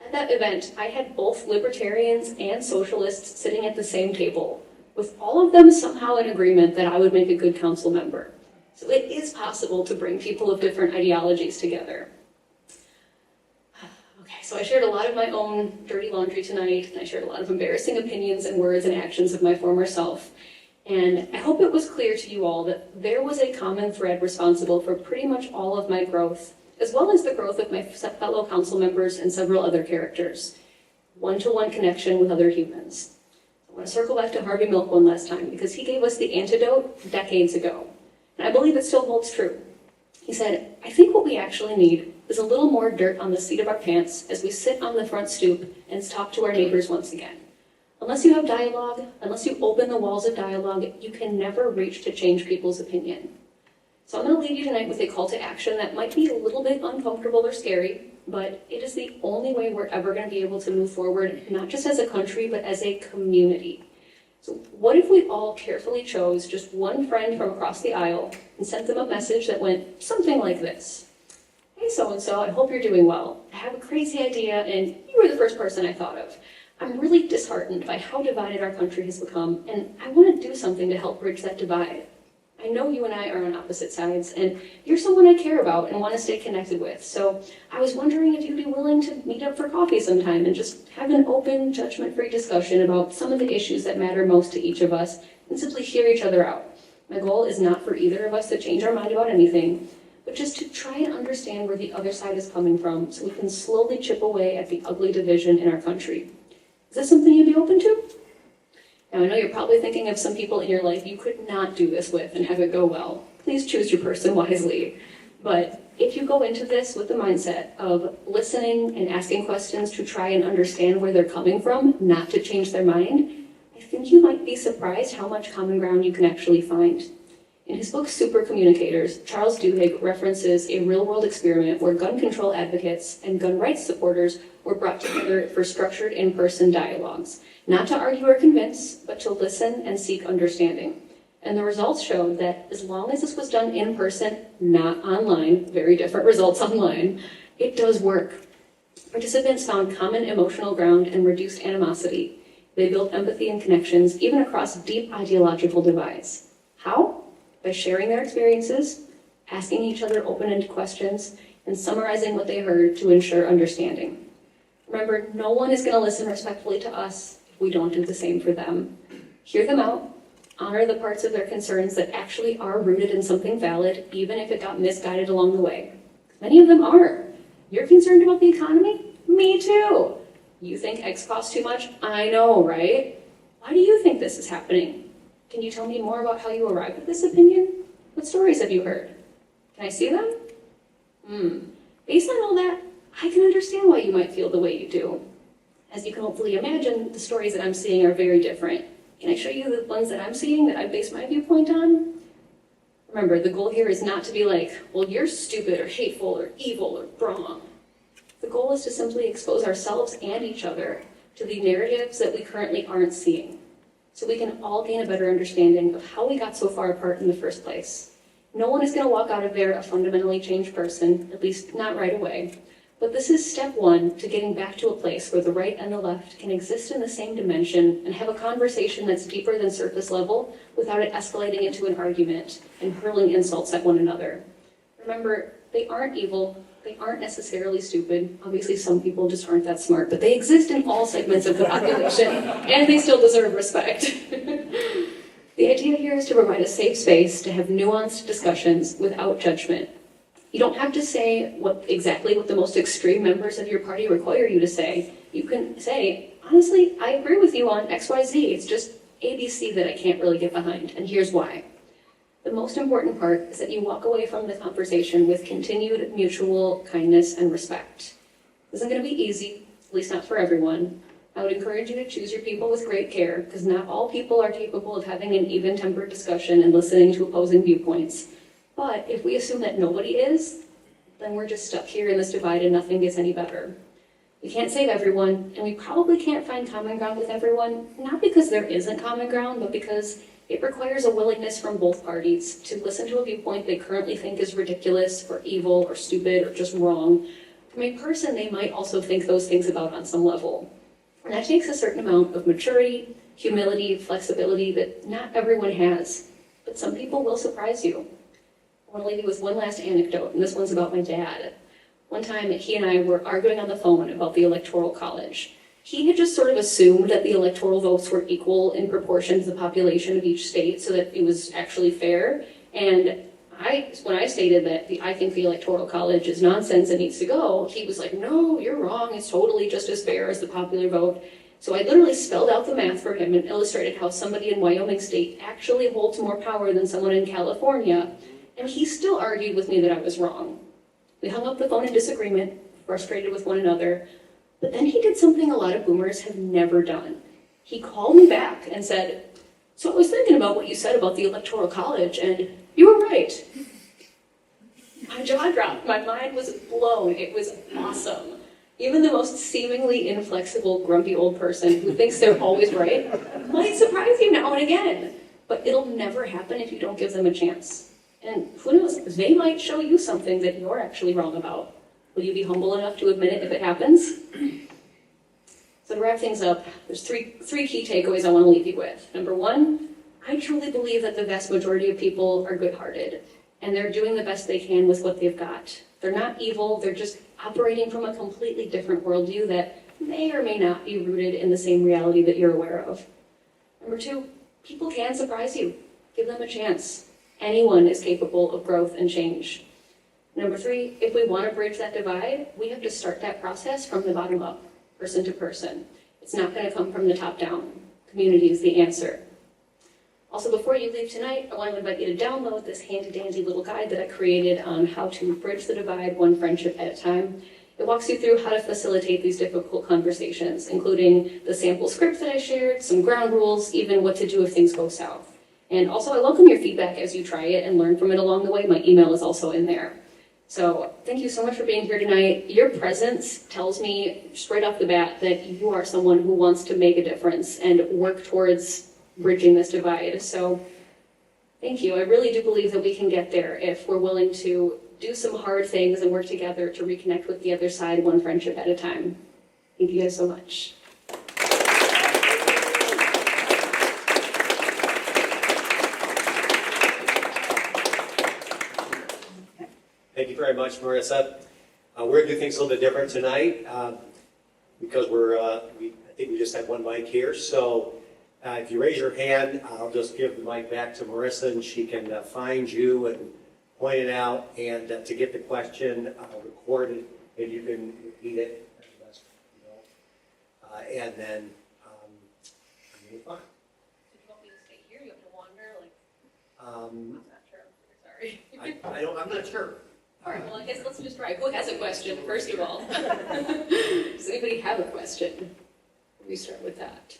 At that event, I had both libertarians and socialists sitting at the same table, with all of them somehow in agreement that I would make a good council member. So it is possible to bring people of different ideologies together. Okay, so I shared a lot of my own dirty laundry tonight, and I shared a lot of embarrassing opinions and words and actions of my former self. And I hope it was clear to you all that there was a common thread responsible for pretty much all of my growth, as well as the growth of my fellow council members and several other characters. One-to-one connection with other humans. I want to circle back to Harvey Milk one last time, because he gave us the antidote decades ago. And I believe it still holds true. He said, I think what we actually need is a little more dirt on the seat of our pants as we sit on the front stoop and talk to our neighbors once again. Unless you have dialogue, unless you open the walls of dialogue, you can never reach to change people's opinion. So I'm going to leave you tonight with a call to action that might be a little bit uncomfortable or scary, but it is the only way we're ever going to be able to move forward, not just as a country, but as a community. So what if we all carefully chose just one friend from across the aisle and sent them a message that went something like this? Hey, so-and-so, I hope you're doing well. I have a crazy idea, and you were the first person I thought of. I'm really disheartened by how divided our country has become, and I want to do something to help bridge that divide. I know you and I are on opposite sides, and you're someone I care about and want to stay connected with, so I was wondering if you'd be willing to meet up for coffee sometime and just have an open, judgment-free discussion about some of the issues that matter most to each of us, and simply hear each other out. My goal is not for either of us to change our mind about anything, but just to try and understand where the other side is coming from so we can slowly chip away at the ugly division in our country. Is this something you'd be open to? Now, I know you're probably thinking of some people in your life you could not do this with and have it go well. Please choose your person wisely. But if you go into this with the mindset of listening and asking questions to try and understand where they're coming from, not to change their mind, I think you might be surprised how much common ground you can actually find. In his book, Super Communicators, Charles Duhigg references a real-world experiment where gun control advocates and gun rights supporters were brought together for structured in-person dialogues, not to argue or convince, but to listen and seek understanding. And the results showed that as long as this was done in person, not online, very different results online, it does work. Participants found common emotional ground and reduced animosity. They built empathy and connections, even across deep ideological divides. How? By sharing their experiences, asking each other open-ended questions, and summarizing what they heard to ensure understanding. Remember, no one is going to listen respectfully to us if we don't do the same for them. Hear them out, honor the parts of their concerns that actually are rooted in something valid, even if it got misguided along the way. Many of them are. You're concerned about the economy? Me too. You think eggs cost too much? I know, right? Why do you think this is happening? Can you tell me more about how you arrived at this opinion? What stories have you heard? Can I see them? Based on all that, I can understand why you might feel the way you do. As you can hopefully imagine, the stories that I'm seeing are very different. Can I show you the ones that I'm seeing that I base my viewpoint on? Remember, the goal here is not to be like, well, you're stupid or hateful or evil or wrong. The goal is to simply expose ourselves and each other to the narratives that we currently aren't seeing, so we can all gain a better understanding of how we got so far apart in the first place. No one is going to walk out of there a fundamentally changed person, at least not right away. But this is step one to getting back to a place where the right and the left can exist in the same dimension and have a conversation that's deeper than surface level without it escalating into an argument and hurling insults at one another. Remember, they aren't evil. They aren't necessarily stupid. Obviously, some people just aren't that smart, but they exist in all segments of the population, and they still deserve respect. The idea here is to provide a safe space to have nuanced discussions without judgment. You don't have to say exactly what the most extreme members of your party require you to say. You can say, honestly, I agree with you on XYZ. It's just ABC that I can't really get behind, and here's why. The most important part is that you walk away from the conversation with continued mutual kindness and respect. This isn't going to be easy, at least not for everyone. I would encourage you to choose your people with great care, because not all people are capable of having an even-tempered discussion and listening to opposing viewpoints. But if we assume that nobody is, then we're just stuck here in this divide and nothing gets any better. We can't save everyone, and we probably can't find common ground with everyone, not because there isn't common ground, but because it requires a willingness from both parties to listen to a viewpoint they currently think is ridiculous or evil or stupid or just wrong from a person they might also think those things about on some level. And that takes a certain amount of maturity, humility, flexibility that not everyone has, but some people will surprise you. I want to leave you with one last anecdote, and this one's about my dad. One time, he and I were arguing on the phone about the Electoral College. He had just sort of assumed that the electoral votes were equal in proportion to the population of each state so that it was actually fair. And when I stated that I think the Electoral College is nonsense and needs to go, he was like, no, you're wrong. It's totally just as fair as the popular vote. So I literally spelled out the math for him and illustrated how somebody in Wyoming state actually holds more power than someone in California. And he still argued with me that I was wrong. We hung up the phone in disagreement, frustrated with one another. But then he did something a lot of boomers have never done. He called me back and said, so I was thinking about what you said about the Electoral College, and you were right. My jaw dropped. My mind was blown. It was awesome. Even the most seemingly inflexible, grumpy old person who thinks they're always right might surprise you now and again. But it'll never happen if you don't give them a chance. And who knows, they might show you something that you're actually wrong about. Will you be humble enough to admit it if it happens? So to wrap things up, there's three key takeaways I want to leave you with. Number one, I truly believe that the vast majority of people are good-hearted, and they're doing the best they can with what they've got. They're not evil, they're just operating from a completely different worldview that may or may not be rooted in the same reality that you're aware of. Number two, people can surprise you. Give them a chance. Anyone is capable of growth and change. Number three, if we want to bridge that divide, we have to start that process from the bottom up, person to person. It's not going to come from the top down. Community is the answer. Also, before you leave tonight, I want to invite you to download this handy-dandy little guide that I created on how to bridge the divide one friendship at a time. It walks you through how to facilitate these difficult conversations, including the sample script that I shared, some ground rules, even what to do if things go south. And also, I welcome your feedback as you try it and learn from it along the way. My email is also in there. So thank you so much for being here tonight. Your presence tells me straight off the bat that you are someone who wants to make a difference and work towards bridging this divide. So thank you. I really do believe that we can get there if we're willing to do some hard things and work together to reconnect with the other side, one friendship at a time. Thank you guys so much. Thank you very much, Marissa. We're going to do things a little bit different tonight because I think we just have one mic here. So if you raise your hand, I'll just give the mic back to Marissa and she can find you and point it out. And to get the question recorded, and you can repeat it as best you know. And then move on. Did you want me to stay here? You have to wander? I'm not sure. Sorry. I'm not sure. All right, well, I guess let's just try. Who has a question, first of all? Does anybody have a question? We start with that.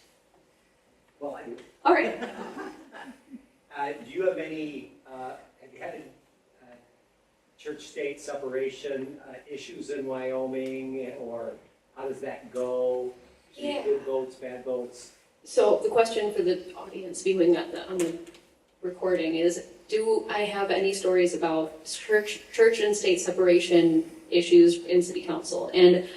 Well, I do. All right. Do you have any, have you had church-state separation issues in Wyoming, or how does that go? Yeah. Good votes, bad votes? So the question for the audience viewing on the recording is, do I have any stories about church and state separation issues in city council? And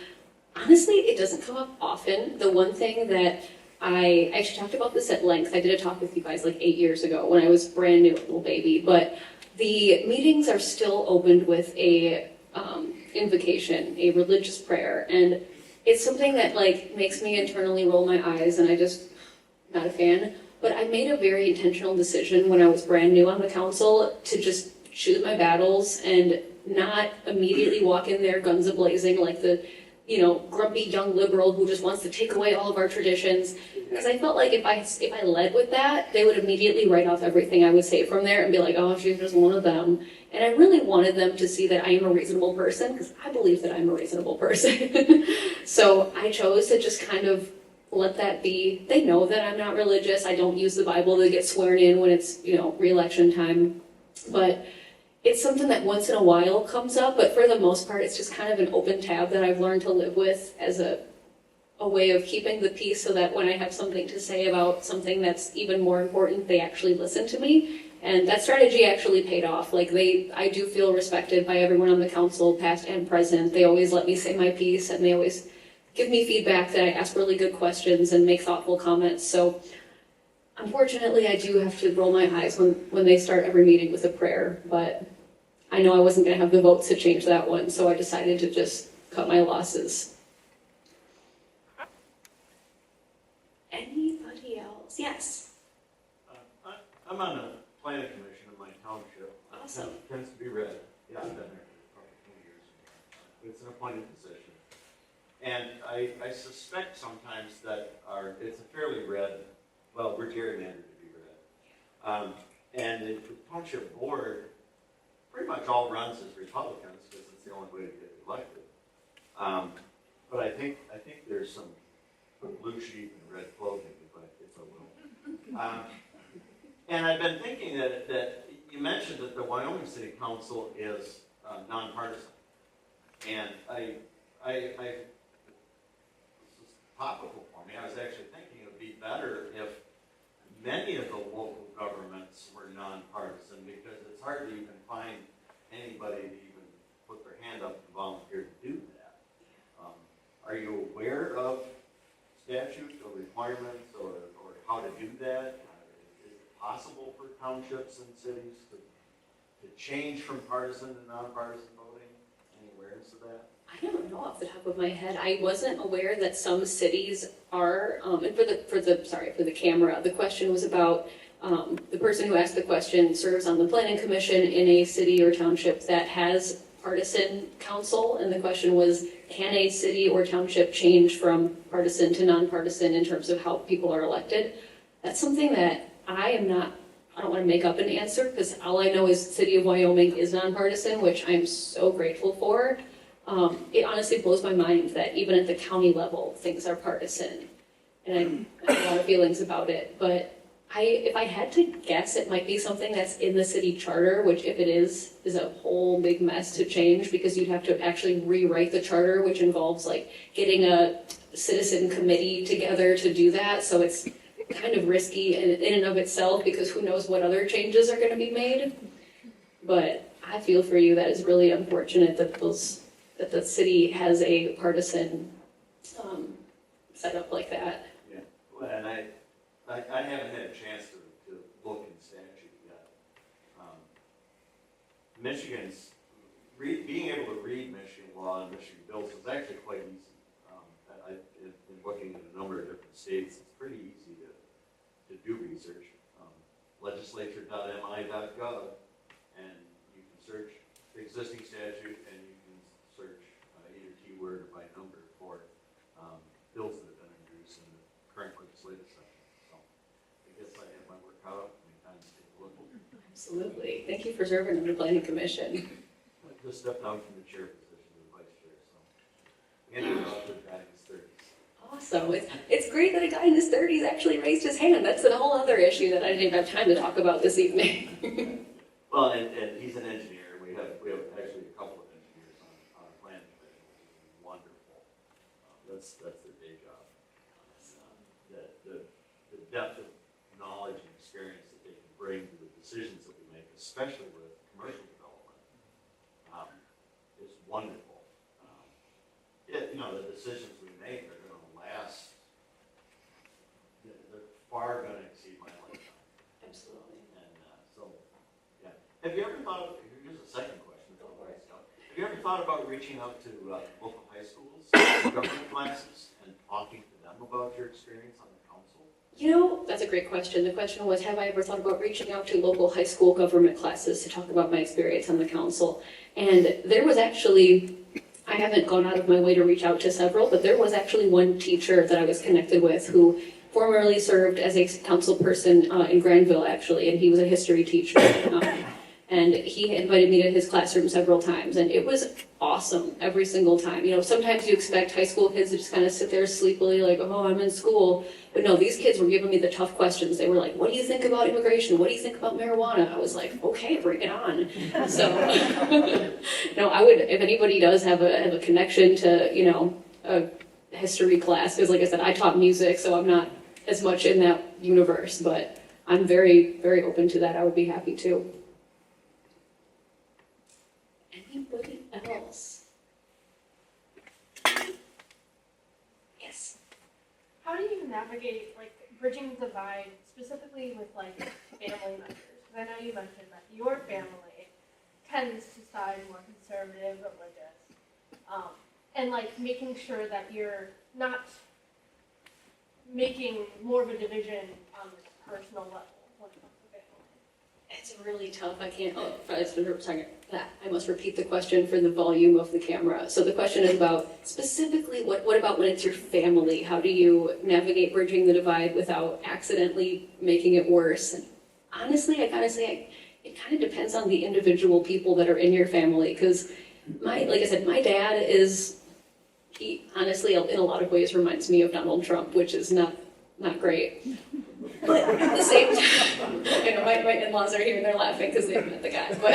honestly, it doesn't come up often. The one thing that I actually talked about this at length. I did a talk with you guys like 8 years ago when I was brand new, little baby. But the meetings are still opened with a invocation, a religious prayer, and it's something that like makes me internally roll my eyes, and I just not a fan. But I made a very intentional decision when I was brand new on the council to just choose my battles and not immediately walk in there guns a-blazing like the, grumpy young liberal who just wants to take away all of our traditions. Because I felt like if I led with that, they would immediately write off everything I would say from there and be like, oh, she's just one of them. And I really wanted them to see that I am a reasonable person, because I believe that I'm a reasonable person. So I chose to just kind of let that be. They know that I'm not religious. I don't use the Bible to get sworn in when it's, re-election time. But it's something that once in a while comes up, but for the most part, it's just kind of an open tab that I've learned to live with as a way of keeping the peace so that when I have something to say about something that's even more important, they actually listen to me. And that strategy actually paid off. Like I do feel respected by everyone on the council, past and present. They always let me say my piece and they always give me feedback that I ask really good questions and make thoughtful comments. So unfortunately, I do have to roll my eyes when they start every meeting with a prayer, but I know I wasn't going to have the votes to change that one, so I decided to just cut my losses. Anybody else? Yes. I'm on the planning commission in my township. Awesome. It tends to be red. Yeah, I've been there for probably 20 years. It's an appointed position. And I suspect sometimes that it's a fairly red, well, we're gerrymandered to be red. And the township board pretty much all runs as Republicans because it's the only way to get elected. But I think there's some blue sheep and red clothing, but it's a little. And I've been thinking that you mentioned that the Wyoming City Council is nonpartisan, and this is topical for me. I was actually thinking it would be better if many of the local governments were nonpartisan, because it's hard to even find anybody to even put their hand up and volunteer to do that. Are you aware of statutes or requirements or how to do that? Is it possible for townships and cities to change from partisan to nonpartisan voting? Any awareness of that? I don't know off the top of my head. I wasn't aware that some cities are, and for the camera, the question was about the person who asked the question serves on the planning commission in a city or township that has partisan council, and the question was, can a city or township change from partisan to nonpartisan in terms of how people are elected? That's something that I don't want to make up an answer, because all I know is the city of Wyoming is nonpartisan, which I'm so grateful for. It honestly blows my mind that even at the county level, things are partisan. And I have a lot of feelings about it. But if I had to guess, it might be something that's in the city charter, which if it is a whole big mess to change, because you'd have to actually rewrite the charter, which involves like getting a citizen committee together to do that. So it's kind of risky in and of itself, because who knows what other changes are going to be made. But I feel for you. That is really unfortunate that the city has a partisan setup like that. Yeah, well, and I haven't had a chance to look in statute yet. Michigan's, being able to read Michigan law and Michigan bills is actually quite easy. In looking at a number of different states, it's pretty easy to do research. Legislature.mi.gov, and you can search the existing statute, and you can search either keyword or by number for bills that have been introduced in the current legislative session. So I guess I have my work cut out for me. Time to take a look. Absolutely. Thank you for serving on the planning commission. I just stepped down from the chair position to the vice chair, so I'm going to go out to the guy in his 30s. Awesome. It's great that a guy in his 30s actually raised his hand. That's a whole other issue that I didn't have time to talk about this evening. Well, and he's an engineer. We have actually a couple of engineers on our planning commission, which is wonderful. That's their day job. The depth of knowledge and experience that they can bring to the decisions that we make, especially with commercial development, is wonderful. The decisions we make are going to last. They're far going to exceed my lifetime. Absolutely. And yeah. Have you ever thought? Here's a second question. Have you ever thought about reaching out to local high schools, government classes, and talking to them about your experience on the council? That's a great question. The question was, have I ever thought about reaching out to local high school government classes to talk about my experience on the council? And there was actually, I haven't gone out of my way to reach out to several, but there was actually one teacher that I was connected with who formerly served as a council person in Granville, actually, and he was a history teacher. And he invited me to his classroom several times, and it was awesome every single time. You know, sometimes you expect high school kids to just kind of sit there sleepily, like, oh, I'm in school. But no, these kids were giving me the tough questions. They were like, what do you think about immigration? What do you think about marijuana? I was like, okay, bring it on. So, I would, if anybody does have a connection to, a history class, because like I said, I taught music, so I'm not as much in that universe, but I'm very, very open to that. I would be happy to. Anybody else? Yes. How do you navigate like bridging the divide, specifically with like family members? Because I know you mentioned that your family tends to side more conservative, religious, and like making sure that you're not making more of a division on this personal level when it comes to family. It's really tough. I can't. Oh, sorry. I must repeat the question for the volume of the camera. So the question is about specifically what about when it's your family? How do you navigate bridging the divide without accidentally making it worse? And honestly, I gotta say, it kind of depends on the individual people that are in your family. Because like I said, my dad he honestly in a lot of ways reminds me of Donald Trump, which is not great. But at the same time, my in-laws are here and they're laughing because they've met the guy. But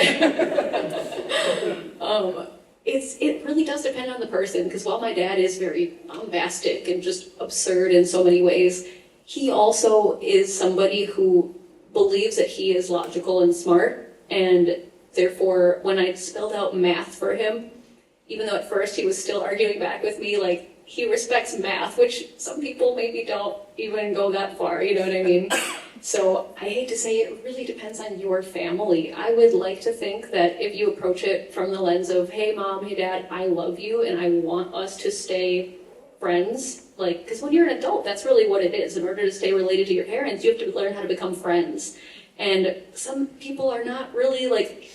it really does depend on the person, because while my dad is very bombastic and just absurd in so many ways, he also is somebody who believes that he is logical and smart, and therefore when I spelled out math for him, even though at first he was still arguing back with me, like, he respects math, which some people maybe don't even go that far, you know what I mean? So I hate to say it really depends on your family. I would like to think that if you approach it from the lens of, hey mom, hey dad, I love you and I want us to stay friends, like, because when you're an adult, that's really what it is. In order to stay related to your parents, you have to learn how to become friends. And some people are not really, like,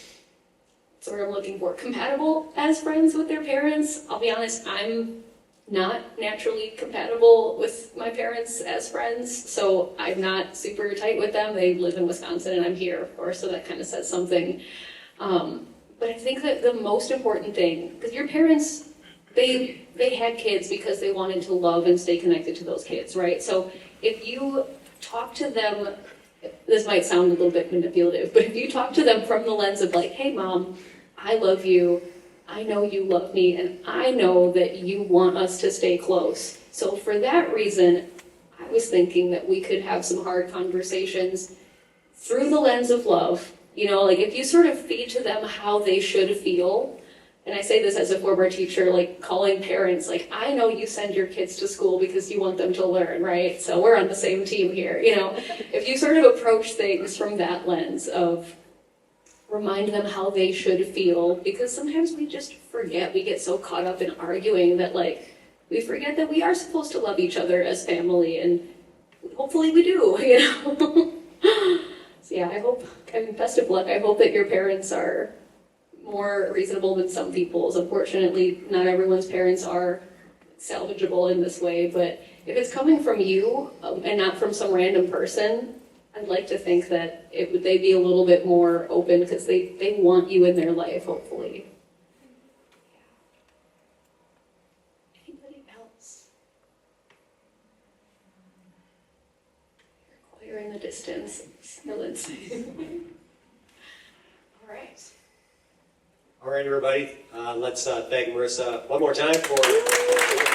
that's what I'm looking for, compatible as friends with their parents. I'll be honest, I'm not naturally compatible with my parents as friends, so I'm not super tight with them. They live in Wisconsin and I'm here, of course, so that kind of says something. But I think that the most important thing, because your parents, they had kids because they wanted to love and stay connected to those kids, right? So if you talk to them, this might sound a little bit manipulative, but if you talk to them from the lens of like, hey mom, I love you, I know you love me, and I know that you want us to stay close. So for that reason, I was thinking that we could have some hard conversations through the lens of love. Like if you sort of feed to them how they should feel, and I say this as a former teacher, like calling parents, like, I know you send your kids to school because you want them to learn, right? So we're on the same team here, If you sort of approach things from that lens of remind them how they should feel, because sometimes we just forget. We get so caught up in arguing that, like, we forget that we are supposed to love each other as family, and hopefully we do, So yeah, best of luck. I hope that your parents are more reasonable than some people's. Unfortunately, not everyone's parents are salvageable in this way, but if it's coming from you and not from some random person, I'd like to think that they'd be a little bit more open because they want you in their life, hopefully. Anybody else? Choir in the distance. Silence. All right. All right, everybody. Let's thank Marissa one more time for